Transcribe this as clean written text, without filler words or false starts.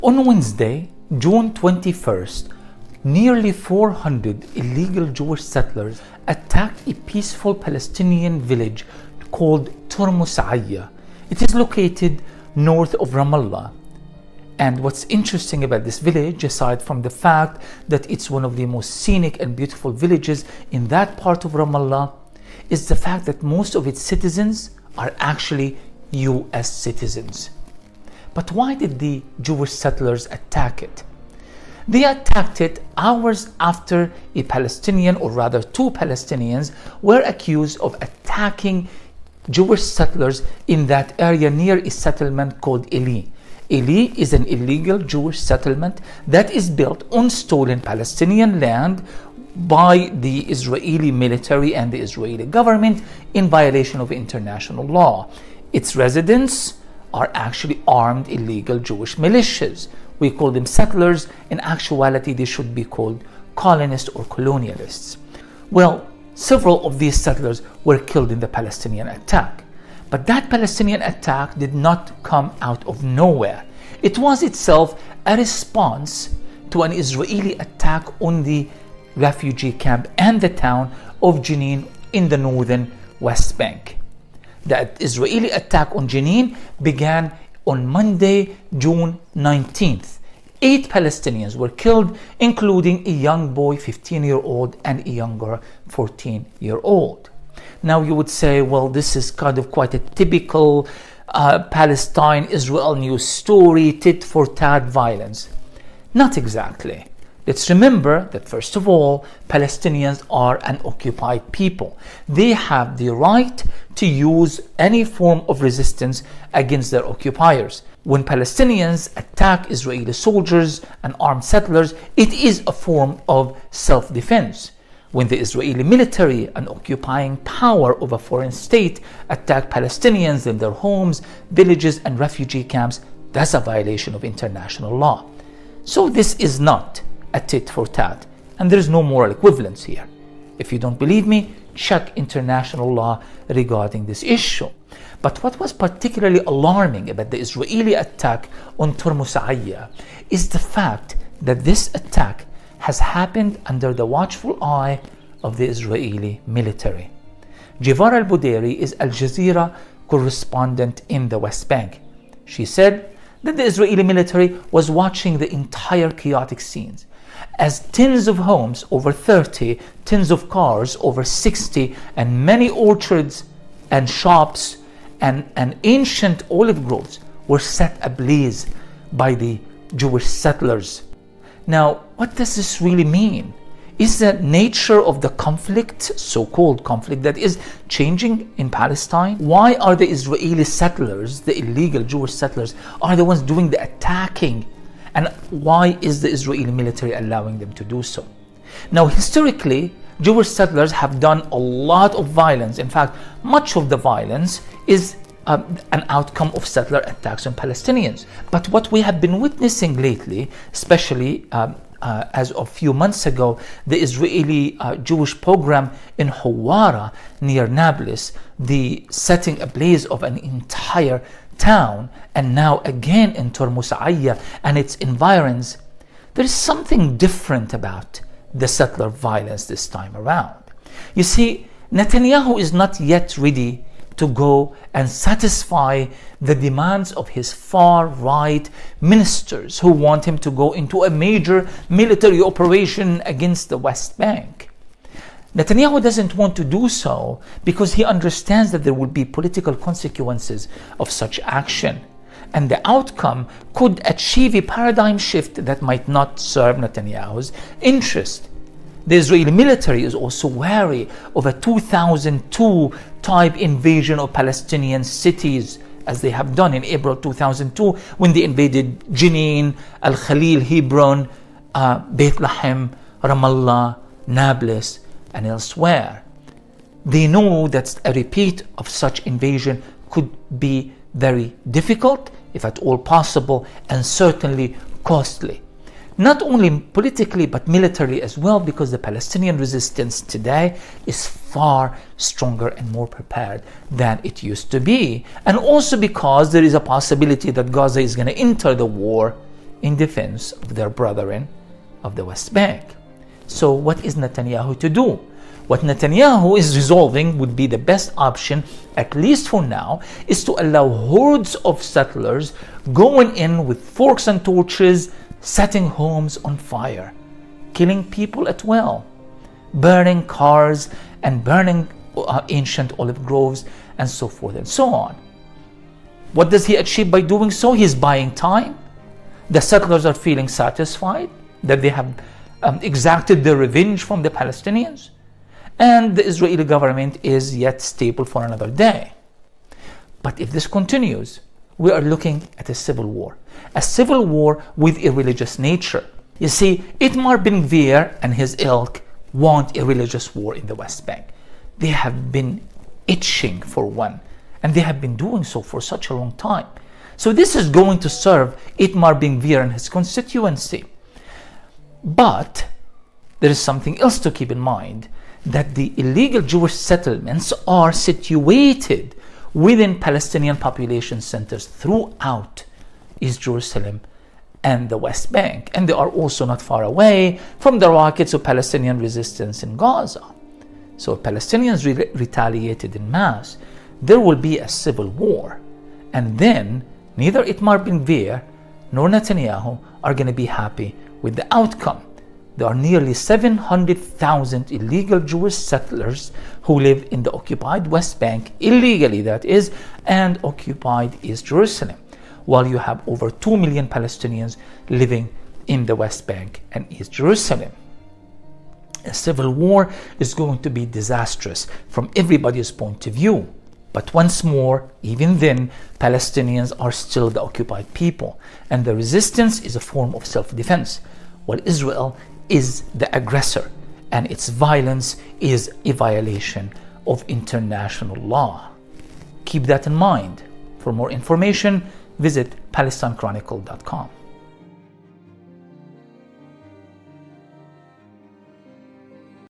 On Wednesday, June 21st, nearly 400 illegal Jewish settlers attacked a peaceful Palestinian village called Turmusaya. It is located north of Ramallah. And what's interesting about this village, aside from the fact that it's one of the most scenic and beautiful villages in that part of Ramallah, is the fact that most of its citizens are actually US citizens. But why did the Jewish settlers attack it? They attacked it hours after a Palestinian, or rather two Palestinians, were accused of attacking Jewish settlers in that area near a settlement called Eli. Eli is an illegal Jewish settlement that is built on stolen Palestinian land by the Israeli military and the Israeli government in violation of international law. Its residents are actually armed illegal Jewish militias. We call them settlers. In actuality, they should be called colonists or colonialists. Well, several of these settlers were killed in the Palestinian attack. But that Palestinian attack did not come out of nowhere. It was itself a response to an Israeli attack on the refugee camp and the town of Jenin in the northern West Bank. The Israeli attack on Jenin began on Monday, June 19th. 8 Palestinians were killed, including a young boy, 15-year-old, and a younger 14-year-old. Now you would say, well, this is kind of quite a typical Palestine-Israel news story, tit-for-tat violence. Not exactly. Let's remember that, first of all, Palestinians are an occupied people. They have the right to use any form of resistance against their occupiers. When Palestinians attack Israeli soldiers and armed settlers, it is a form of self-defense. When the Israeli military, an occupying power of a foreign state, attack Palestinians in their homes, villages, and refugee camps, that's a violation of international law. So this is not a tit for tat, and there is no moral equivalence here. If you don't believe me, check international law regarding this issue. But what was particularly alarming about the Israeli attack on Turmusaya is the fact that this attack has happened under the watchful eye of the Israeli military. Jivar al-Buderi is Al Jazeera correspondent in the West Bank. She said that the Israeli military was watching the entire chaotic scenes as tens of homes, over 30, tens of cars, over 60, and many orchards and shops and ancient olive groves were set ablaze by the Jewish settlers. Now, what does this really mean? Is the nature of the conflict, so-called conflict, that is changing in Palestine? Why are the Israeli settlers, the illegal Jewish settlers, are the ones doing the attacking? And why is the Israeli military allowing them to do so? Now, historically, Jewish settlers have done a lot of violence. In fact, much of the violence is an outcome of settler attacks on Palestinians. But what we have been witnessing lately, especially as of a few months ago, the Israeli Jewish pogrom in Hawara near Nablus, the setting ablaze of an entire town, and now again in Turmusaya and its environs, there is something different about the settler violence this time around. You see, Netanyahu is not yet ready to go and satisfy the demands of his far-right ministers who want him to go into a major military operation against the West Bank. Netanyahu doesn't want to do so because he understands that there will be political consequences of such action, and the outcome could achieve a paradigm shift that might not serve Netanyahu's interest. The Israeli military is also wary of a 2002 type invasion of Palestinian cities, as they have done in April 2002 when they invaded Jenin, Al-Khalil, Hebron, Bethlehem, Ramallah, Nablus, and elsewhere. They know that a repeat of such invasion could be very difficult, if at all possible, and certainly costly. Not only politically but militarily as well, because the Palestinian resistance today is far stronger and more prepared than it used to be. And also because there is a possibility that Gaza is going to enter the war in defense of their brethren of the West Bank. So what is Netanyahu to do? What Netanyahu is resolving would be the best option, at least for now, is to allow hordes of settlers going in with forks and torches, setting homes on fire, killing people at will, burning cars and burning ancient olive groves and so forth and so on. What does he achieve by doing so? He's buying time. The settlers are feeling satisfied that they have exacted their revenge from the Palestinians, and the Israeli government is yet stable for another day. But if this continues, we are looking at a civil war with a religious nature. You see, Itamar Ben Gvir and his ilk want a religious war in the West Bank. They have been itching for one, and they have been doing so for such a long time. So this is going to serve Itamar Ben Gvir and his constituency. But there is something else to keep in mind, that the illegal Jewish settlements are situated within Palestinian population centers throughout East Jerusalem and the West Bank. And they are also not far away from the rockets of Palestinian resistance in Gaza. So if Palestinians retaliated in mass, there will be a civil war. And then neither Itamar Ben Gvir nor Netanyahu are going to be happy with the outcome. There are nearly 700,000 illegal Jewish settlers who live in the occupied West Bank, illegally that is, and occupied East Jerusalem, while you have over 2 million Palestinians living in the West Bank and East Jerusalem. A civil war is going to be disastrous from everybody's point of view. But once more, even then, Palestinians are still the occupied people, and the resistance is a form of self-defense, while Israel is the aggressor, and its violence is a violation of international law. Keep that in mind. For more information, visit PalestineChronicle.com.